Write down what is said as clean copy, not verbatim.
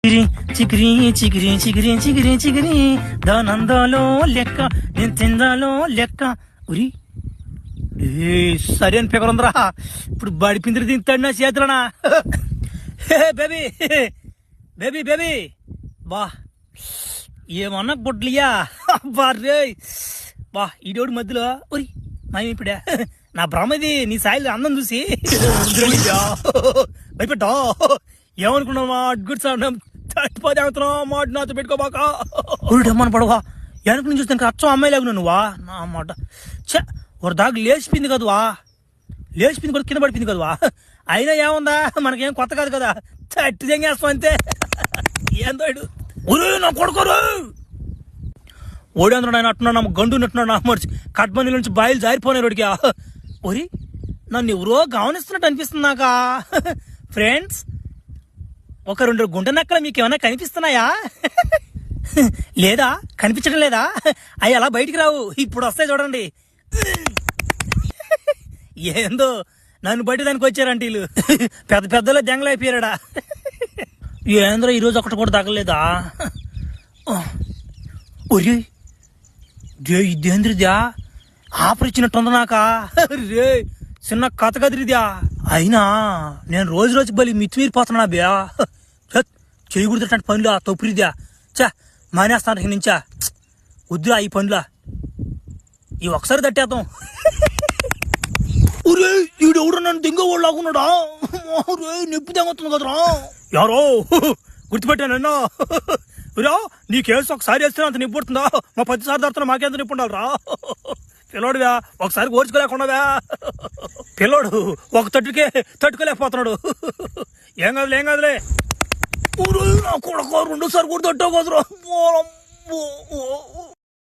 చికిరి చికిరి చికిరి చికిరి చికిరి దానందాలో లెక్క నేను తిందాలో లెక్క ఉరి ఏ సరే అని పెగరుందరా ఇప్పుడు బడి పిందిరి తింటాడు నా చేతులనా బేబీ బేబీ బేబీ బా ఏమన్నా బొడ్లియా బా రే బా ఈడోడు మధ్యలో ఉరి మేము ఇప్పుడే నా భ్రమది నీ సాయిలు అందం చూసి భయపెట్టా ఏమనుకున్నావా గుడ్ సార్ మాట నాతో పెట్టుకోబాక ఉడమ్మని పడవా వెనక నుంచి చూస్తే అచ్చం అమ్మాయి లేవు నువ్వా నా మాట చ ఒక దాకా లేచిపోయింది కదవా లేచిపోయింది కూడా కింద పడిపోయింది కదవా అయినా ఏముందా మనకేం కొత్త కాదు కదా చట్టి తెంగేస్తాం అంతే ఏందో ఒరే నా కొడుకోరు ఓడేంద్ర ఆయన అట్టున్నాడు నా గండు నట్టున్నాడు నా మర్చి కట్బంది నుంచి బాయిలు జారిపోయినారు వాడికి ఒరి నన్ను ఎవరో గమనిస్తున్నట్టు అనిపిస్తుంది నాకా ఫ్రెండ్స్ ఒక రెండు గుంట నక్కలు మీకు ఏమైనా కనిపిస్తున్నాయా లేదా కనిపించడం లేదా అవి అలా బయటికి రావు ఇప్పుడు వస్తాయి చూడండి ఏందో నన్ను బట్టి దానికి వచ్చారంటే వీళ్ళు పెద్ద పెద్దలో జంగలు అయిపోయాడా ఏంద్రో ఈరోజు ఒకటి కూడా తగలేదా ఒరే ఇదేంద్రిద్యా ఆఫర్ ఇచ్చినట్టుంది నాకా రే చిన్న కథ కదిరిద్యా అయినా నేను రోజు రోజు బలి మితిమీరిపోతున్నా బ్యా చేయకూడదు పనులు తొప్పురిద్యా చా మానేస్తాను నుంచా వద్దురా ఈ పనులా ఈ ఒకసారి తట్టేద్దాం ఒరే ఈడెవడు నన్ను దింగ వాళ్ళు లాగున్నాడా నొప్పి తెంగుతుంది కదరా యారో గుర్తుపెట్టానన్నా రా నీ కేసు ఒకసారి వేస్తే అంత నిప్పు పడుతుందా మా 10 సార్లు తడుతున్నా మాకెంత నిప్పు ఉండాలరా పిల్లోడువా ఒకసారి ఓర్చుకోలేకుండా పిల్లోడు ఒక తట్టుకోలేకపోతున్నాడు ఏం కాదులే నా కొడుకు 2 సార్లు కూడా తట్టావు కదరా